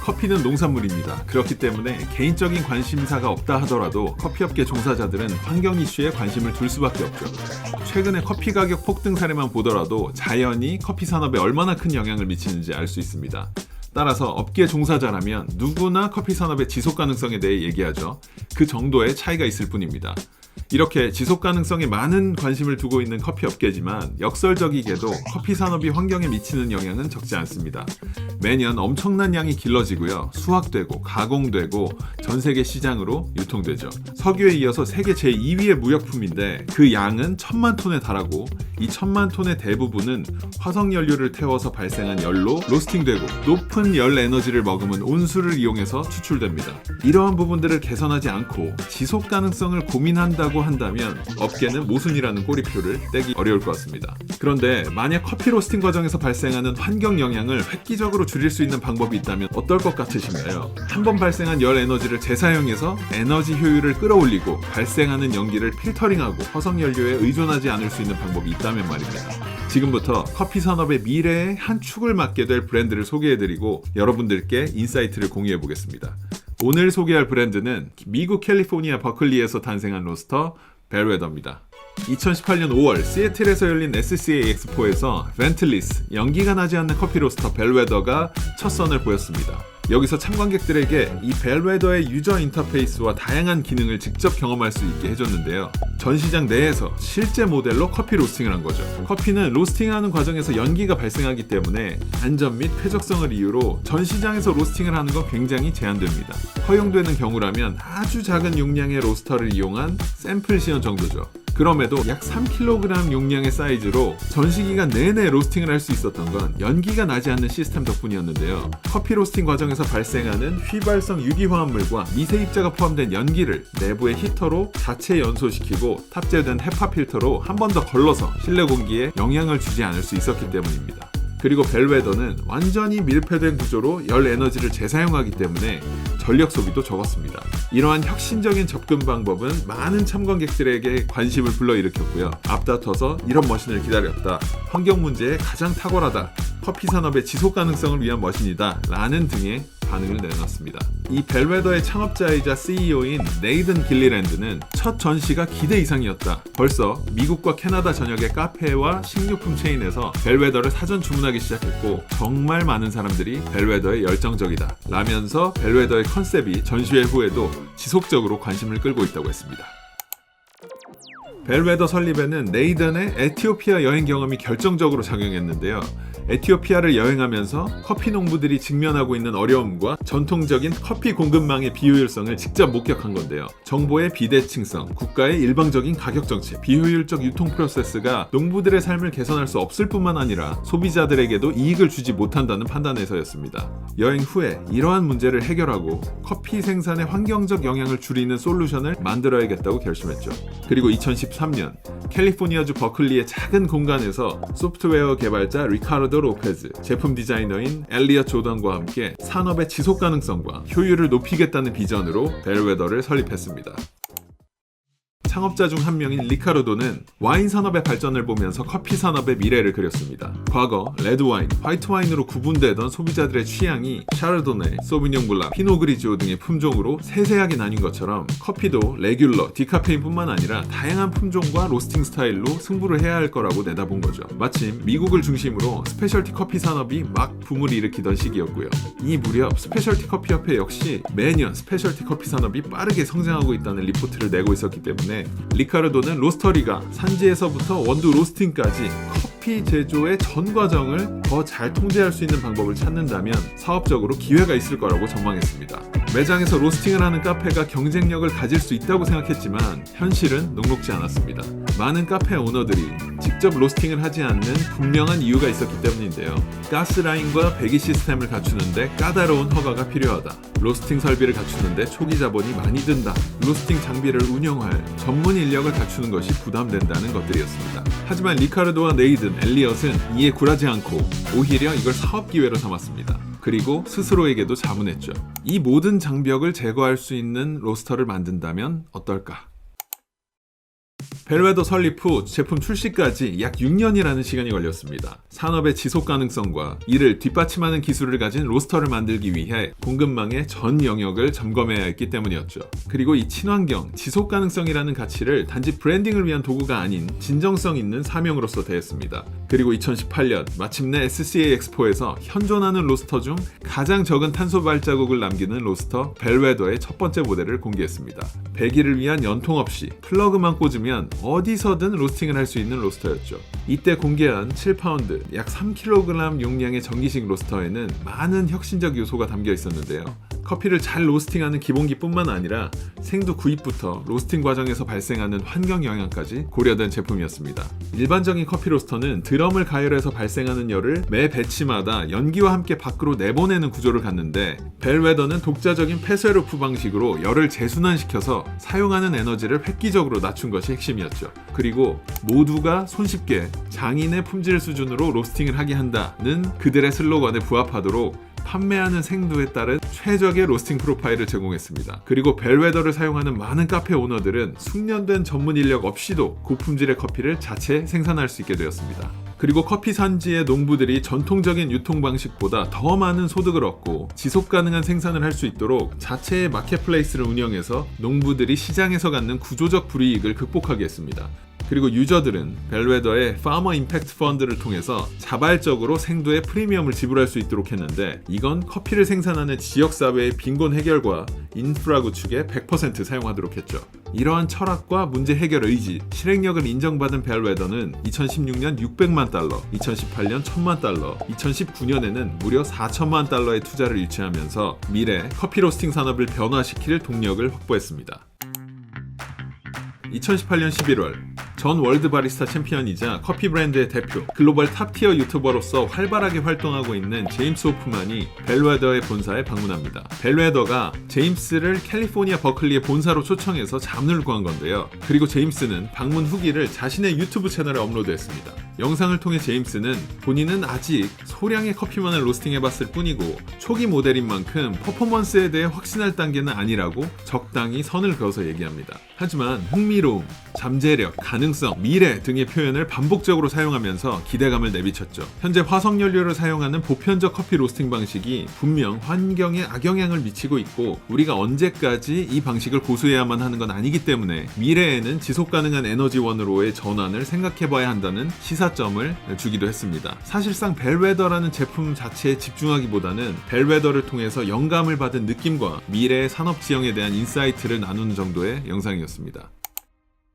커피는 농산물입니다. 그렇기 때문에 개인적인 관심사가 없다 하더라도 커피업계 종사자들은 환경 이슈에 관심을 둘 수밖에 없죠. 최근에 커피 가격 폭등 사례만 보더라도 자연이 커피 산업에 얼마나 큰 영향을 미치는지 알 수 있습니다. 따라서 업계 종사자라면 누구나 커피 산업의 지속 가능성에 대해 얘기하죠. 그 정도의 차이가 있을 뿐입니다. 이렇게 지속 가능성에 많은 관심을 두고 있는 커피 업계지만 역설적이게도 커피 산업이 환경에 미치는 영향은 적지 않습니다. 매년 엄청난 양이 길러지고요. 수확되고 가공되고 전 세계 시장으로 유통되죠. 석유에 이어서 세계 제2위의 무역품인데 그 양은 1000만 톤에 달하고 이 1000만 톤의 대부분은 화석연료를 태워서 발생한 열로 로스팅되고 높은 열 에너지를 머금은 온수를 이용해서 추출됩니다. 이러한 부분들을 개선하지 않고 지속 가능성을 고민한다고 한다면 업계는 모순이라는 꼬리표를 떼기 어려울 것 같습니다. 그런데 만약 커피 로스팅 과정에서 발생하는 환경 영향을 획기적으로 줄일 수 있는 방법이 있다면 어떨 것 같으신가요? 한 번 발생한 열 에너지를 재사용해서 에너지 효율을 끌어올리고 발생하는 연기를 필터링하고 화석연료에 의존하지 않을 수 있는 방법이 있다면 말입니다. 지금부터 커피 산업의 미래의 한 축을 맡게 될 브랜드를 소개해드리고 여러분들께 인사이트를 공유해보겠습니다. 오늘 소개할 브랜드는 미국 캘리포니아 버클리에서 탄생한 로스터 벨웨더입니다. 2018년 5월 시애틀에서 열린 SCA 엑스포에서 벤틀리스, 연기가 나지 않는 커피 로스터 벨웨더가 첫 선을 보였습니다. 여기서 참관객들에게 이 벨웨더의 유저 인터페이스와 다양한 기능을 직접 경험할 수 있게 해줬는데요. 전시장 내에서 실제 모델로 커피 로스팅을 한 거죠. 커피는 로스팅하는 과정에서 연기가 발생하기 때문에 안전 및 쾌적성을 이유로 전시장에서 로스팅을 하는 건 굉장히 제한됩니다. 허용되는 경우라면 아주 작은 용량의 로스터를 이용한 샘플 시연 정도죠. 그럼에도 약 3kg 용량의 사이즈로 전시기간 내내 로스팅을 할 수 있었던 건 연기가 나지 않는 시스템 덕분이었는데요. 커피 로스팅 과정에서 발생하는 휘발성 유기화합물과 미세 입자가 포함된 연기를 내부의 히터로 자체 연소시키고 탑재된 헤파 필터로 한 번 더 걸러서 실내 공기에 영향을 주지 않을 수 있었기 때문입니다. 그리고 벨웨더는 완전히 밀폐된 구조로 열 에너지를 재사용하기 때문에 전력 소비도 적었습니다. 이러한 혁신적인 접근 방법은 많은 참관객들에게 관심을 불러일으켰고요. 앞다퉈서 이런 머신을 기다렸다, 환경 문제에 가장 탁월하다, 커피 산업의 지속 가능성을 위한 머신이다 라는 등의 반응을 내놨습니다. 이 벨웨더의 창업자이자 CEO인 네이든 길리랜드는 첫 전시가 기대 이상이었다. 벌써 미국과 캐나다 전역의 카페와 식료품 체인에서 벨웨더를 사전 주문하기 시작했고 정말 많은 사람들이 벨웨더에 열정적이다 라면서 벨웨더의 컨셉이 전시회 후에도 지속적으로 관심을 끌고 있다고 했습니다. 벨웨더 설립에는 네이든의 에티오피아 여행 경험이 결정적으로 작용했는데요. 에티오피아를 여행하면서 커피 농부들이 직면하고 있는 어려움과 전통적인 커피 공급망의 비효율성을 직접 목격한 건데요. 정보의 비대칭성, 국가의 일방적인 가격 정책, 비효율적 유통 프로세스가 농부들의 삶을 개선할 수 없을 뿐만 아니라 소비자들에게도 이익을 주지 못한다는 판단에서였습니다. 여행 후에 이러한 문제를 해결하고 커피 생산의 환경적 영향을 줄이는 솔루션을 만들어야겠다고 결심했죠. 그리고 2013년 캘리포니아주 버클리의 작은 공간에서 소프트웨어 개발자 리카르도 로페즈, 제품 디자이너인 엘리엇 조던과 함께 산업의 지속 가능성과 효율을 높이겠다는 비전으로 벨웨더를 설립했습니다. 창업자 중 한 명인 리카르도는 와인 산업의 발전을 보면서 커피 산업의 미래를 그렸습니다. 과거 레드와인, 화이트와인으로 구분되던 소비자들의 취향이 샤르도네, 소비뇽 블랑, 피노그리지오 등의 품종으로 세세하게 나뉜 것처럼 커피도 레귤러, 디카페인뿐만 아니라 다양한 품종과 로스팅 스타일로 승부를 해야 할 거라고 내다본 거죠. 마침 미국을 중심으로 스페셜티 커피 산업이 막 붐을 일으키던 시기였고요. 이 무렵 스페셜티 커피 협회 역시 매년 스페셜티 커피 산업이 빠르게 성장하고 있다는 리포트를 내고 있었기 때문에 리카르도는 로스터리가 산지에서부터 원두 로스팅까지 커피 제조의 전 과정을 더 잘 통제할 수 있는 방법을 찾는다면 사업적으로 기회가 있을 거라고 전망했습니다. 매장에서 로스팅을 하는 카페가 경쟁력을 가질 수 있다고 생각했지만 현실은 녹록지 않았습니다. 많은 카페 오너들이 직접 로스팅을 하지 않는 분명한 이유가 있었기 때문인데요. 가스라인과 배기 시스템을 갖추는데 까다로운 허가가 필요하다. 로스팅 설비를 갖추는데 초기 자본이 많이 든다. 로스팅 장비를 운영할 전문 인력을 갖추는 것이 부담된다는 것들이었습니다. 하지만 리카르도와 네이든, 엘리엇은 이에 굴하지 않고 오히려 이걸 사업 기회로 삼았습니다. 그리고 스스로에게도 자문했죠. 이 모든 장벽을 제거할 수 있는 로스터를 만든다면 어떨까? 벨웨더 설립 후 제품 출시까지 약 6년이라는 시간이 걸렸습니다. 산업의 지속 가능성과 이를 뒷받침하는 기술을 가진 로스터를 만들기 위해 공급망의 전 영역을 점검해야 했기 때문이었죠. 그리고 이 친환경, 지속 가능성이라는 가치를 단지 브랜딩을 위한 도구가 아닌 진정성 있는 사명으로서 대했습니다. 그리고 2018년 마침내 SCA 엑스포에서 현존하는 로스터 중 가장 적은 탄소 발자국을 남기는 로스터 벨웨더의 첫 번째 모델을 공개했습니다. 배기를 위한 연통 없이 플러그만 꽂으면 어디서든 로스팅을 할 수 있는 로스터였죠. 이때 공개한 7파운드, 약 3kg 용량의 전기식 로스터에는 많은 혁신적 요소가 담겨 있었는데요. 커피를 잘 로스팅하는 기본기뿐만 아니라 생두 구입부터 로스팅 과정에서 발생하는 환경 영향까지 고려된 제품이었습니다. 일반적인 커피 로스터는 드럼을 가열해서 발생하는 열을 매 배치마다 연기와 함께 밖으로 내보내는 구조를 갖는데, 벨웨더는 독자적인 폐쇄루프 방식으로 열을 재순환시켜서 사용하는 에너지를 획기적으로 낮춘 것이 핵심이었죠. 그리고 모두가 손쉽게 장인의 품질 수준으로 로스팅을 하게 한다는 그들의 슬로건에 부합하도록 판매하는 생두에 따른 최적의 로스팅 프로파일을 제공했습니다. 그리고 벨웨더를 사용하는 많은 카페 오너들은 숙련된 전문 인력 없이도 고품질의 커피를 자체 생산할 수 있게 되었습니다. 그리고 커피 산지의 농부들이 전통적인 유통 방식보다 더 많은 소득을 얻고 지속 가능한 생산을 할 수 있도록 자체의 마켓플레이스를 운영해서 농부들이 시장에서 갖는 구조적 불이익을 극복하게 했습니다. 그리고 유저들은 벨웨더의 파머 임팩트 펀드를 통해서 자발적으로 생두의 프리미엄을 지불할 수 있도록 했는데, 이건 커피를 생산하는 지역사회의 빈곤 해결과 인프라 구축에 100% 사용하도록 했죠. 이러한 철학과 문제 해결 의지, 실행력을 인정받은 벨웨더는 2016년 600만 달러, 2018년 1000만 달러, 2019년에는 무려 4천만 달러의 투자를 유치하면서 미래 커피 로스팅 산업을 변화시킬 동력을 확보했습니다. 2018년 11월 전 월드 바리스타 챔피언이자 커피 브랜드의 대표, 글로벌 탑티어 유튜버로서 활발하게 활동하고 있는 제임스 호프만이 벨웨더의 본사에 방문합니다. 벨웨더가 제임스를 캘리포니아 버클리의 본사로 초청해서 잡을 구한 건데요. 그리고 제임스는 방문 후기를 자신의 유튜브 채널에 업로드했습니다. 영상을 통해 제임스는 본인은 아직 소량의 커피만을 로스팅해봤을 뿐이고 초기 모델인 만큼 퍼포먼스에 대해 확신할 단계는 아니라고 적당히 선을 그어서 얘기합니다. 하지만 흥미로움, 잠재력, 가능성, 미래 등의 표현을 반복적으로 사용하면서 기대감을 내비쳤죠. 현재 화석연료를 사용하는 보편적 커피 로스팅 방식이 분명 환경에 악영향을 미치고 있고 우리가 언제까지 이 방식을 고수해야만 하는 건 아니기 때문에 미래에는 지속가능한 에너지원으로의 전환을 생각해봐야 한다는 시사점을 주기도 했습니다. 사실상 벨웨더라는 제품 자체에 집중하기보다는 벨웨더를 통해서 영감을 받은 느낌과 미래의 산업 지형에 대한 인사이트를 나누는 정도의 영상이었습니다.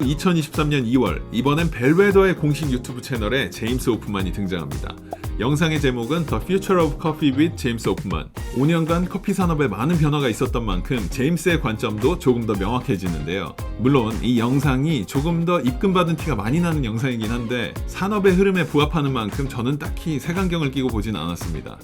2023년 2월, 이번엔 벨웨더의 공식 유튜브 채널에 제임스 호프만이 등장합니다. 영상의 제목은 The Future of Coffee with James Hoffman. 5년간 커피 산업에 많은 변화가 있었던 만큼 제임스의 관점도 조금 더 명확해지는데요. 물론 이 영상이 조금 더 입금받은 티가 많이 나는 영상이긴 한데 산업의 흐름에 부합하는 만큼 저는 딱히 색안경을 끼고 보진 않았습니다.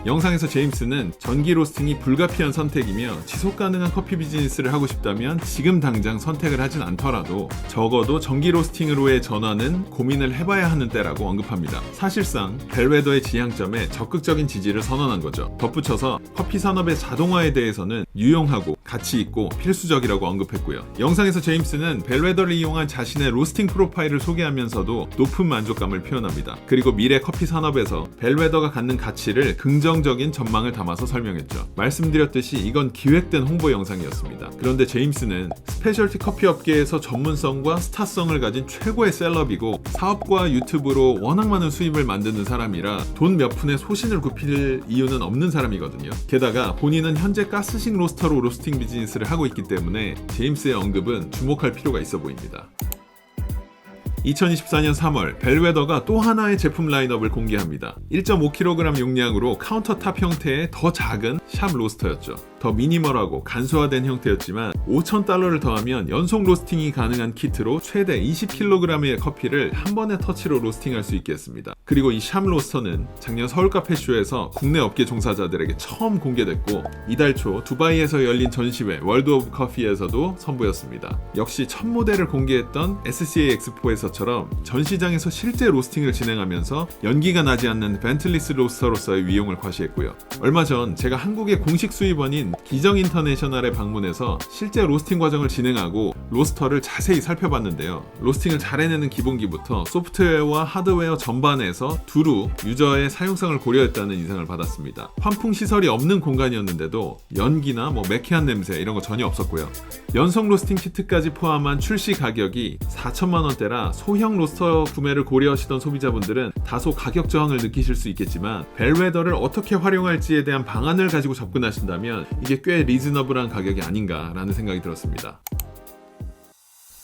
영상에서 제임스는 전기 로스팅이 불가피한 선택이며 지속 가능한 커피 비즈니스를 하고 싶다면 지금 당장 선택을 하진 않더라도 적어도 전기 로스팅으로의 전환은 고민을 해봐야 하는 때라고 언급합니다. 사실상 벨웨더의 지향점에 적극적인 지지를 선언한 거죠. 덧붙여서 커피 산업의 자동화에 대해서는 유용하고 가치 있고 필수적이라고 언급했고요. 영상에서 제임스는 벨웨더를 이용한 자신의 로스팅 프로파일을 소개하면서도 높은 만족감을 표현합니다. 그리고 미래 커피 산업에서 벨웨더가 갖는 가치를 긍정적인 전망을 담아서 설명했죠. 말씀드렸듯이 이건 기획된 홍보 영상이었습니다. 그런데 제임스는 스페셜티 커피 업계에서 전문성과 스타성을 가진 최고의 셀럽이고 사업과 유튜브로 워낙 많은 수입을 만드는 사람이라 돈 몇 푼에 소신을 굽힐 이유는 없는 사람이거든요. 게다가 본인은 현재 가스식 로스터로 로스팅 비즈니스를 하고 있기 때문에 제임스의 언급은 주목할 필요가 있어 보입니다. 2024년 3월 벨웨더가 또 하나의 제품 라인업을 공개합니다. 1.5kg 용량으로 카운터탑 형태의 더 작은 샵 로스터였죠. 더 미니멀하고 간소화된 형태였지만 5,000달러를 더하면 연속 로스팅이 가능한 키트로 최대 20kg의 커피를 한 번의 터치로 로스팅할 수 있게 했습니다. 그리고 이 샵 로스터는 작년 서울카페쇼에서 국내 업계 종사자들에게 처음 공개됐고 이달 초 두바이에서 열린 전시회 월드 오브 커피에서도 선보였습니다. 역시 첫 모델을 공개했던 SCA 엑스포에서처럼 전시장에서 실제 로스팅을 진행하면서 연기가 나지 않는 벤틀리스 로스터로서의 위용을 과시했고요. 얼마 전 제가 한국의 공식 수입원인 기업인 기정 인터내셔널에 방문해서 실제 로스팅 과정을 진행하고 로스터를 자세히 살펴봤는데요. 로스팅을 잘 해내는 기본기부터 소프트웨어와 하드웨어 전반에서 두루 유저의 사용성을 고려했다는 인상을 받았습니다. 환풍 시설이 없는 공간이었는데도 연기나 매캐한 냄새 이런 거 전혀 없었고요. 연속 로스팅 키트까지 포함한 출시 가격이 4천만 원대라 소형 로스터 구매를 고려하시던 소비자분들은 다소 가격 저항을 느끼실 수 있겠지만 벨웨더를 어떻게 활용할지에 대한 방안을 가지고 접근하신다면 이게 꽤 리즈너블한 가격이 아닌가라는 생각이 들었습니다.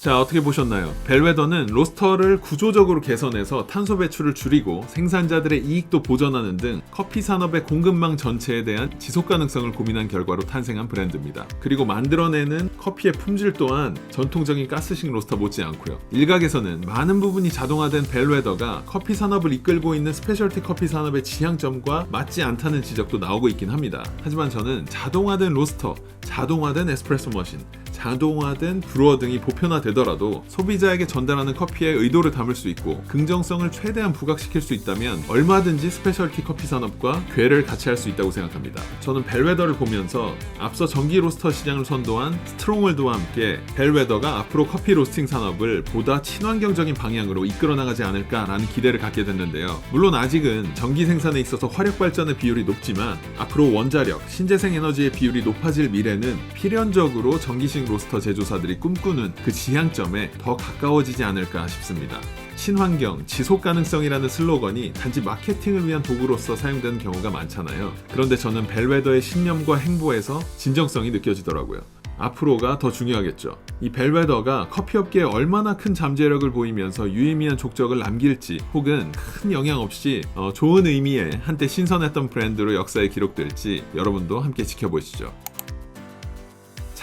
자, 어떻게 보셨나요? 벨웨더는 로스터를 구조적으로 개선해서 탄소 배출을 줄이고 생산자들의 이익도 보전하는 등 커피 산업의 공급망 전체에 대한 지속 가능성을 고민한 결과로 탄생한 브랜드입니다. 그리고 만들어내는 커피의 품질 또한 전통적인 가스식 로스터 못지않고요. 일각에서는 많은 부분이 자동화된 벨웨더가 커피 산업을 이끌고 있는 스페셜티 커피 산업의 지향점과 맞지 않다는 지적도 나오고 있긴 합니다. 하지만 저는 자동화된 로스터, 자동화된 에스프레소 머신, 자동화된 브루어 등이 보편화되더라도 소비자에게 전달하는 커피의 의도를 담을 수 있고 긍정성을 최대한 부각시킬 수 있다면 얼마든지 스페셜티 커피 산업과 궤를 같이 할 수 있다고 생각합니다. 저는 벨웨더를 보면서 앞서 전기 로스터 시장을 선도한 스트롱홀드와 함께 벨웨더가 앞으로 커피 로스팅 산업을 보다 친환경적인 방향으로 이끌어 나가지 않을까라는 기대를 갖게 됐는데요. 물론 아직은 전기 생산에 있어서 화력 발전의 비율이 높지만 앞으로 원자력, 신재생 에너지의 비율이 높아질 미래는 필연적으로 전기식 로스터 제조사들이 꿈꾸는 그 지향점에 더 가까워지지 않을까 싶습니다. 친환경, 지속 가능성이라는 슬로건이 단지 마케팅을 위한 도구로서 사용되는 경우가 많잖아요. 그런데 저는 벨웨더의 신념과 행보에서 진정성이 느껴지더라고요. 앞으로가 더 중요하겠죠. 이 벨웨더가 커피업계에 얼마나 큰 잠재력을 보이면서 유의미한 족적을 남길지 혹은 큰 영향 없이 좋은 의미의 한때 신선했던 브랜드로 역사에 기록될지 여러분도 함께 지켜보시죠.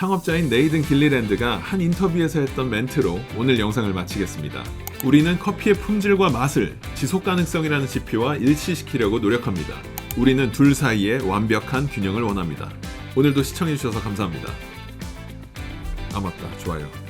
창업자인 네이든 길리랜드가 한 인터뷰에서 했던 멘트로 오늘 영상을 마치겠습니다. 우리는 커피의 품질과 맛을 지속 가능성이라는 지표와 일치시키려고 노력합니다. 우리는 둘 사이에 완벽한 균형을 원합니다. 오늘도 시청해주셔서 감사합니다. 맞다. 좋아요.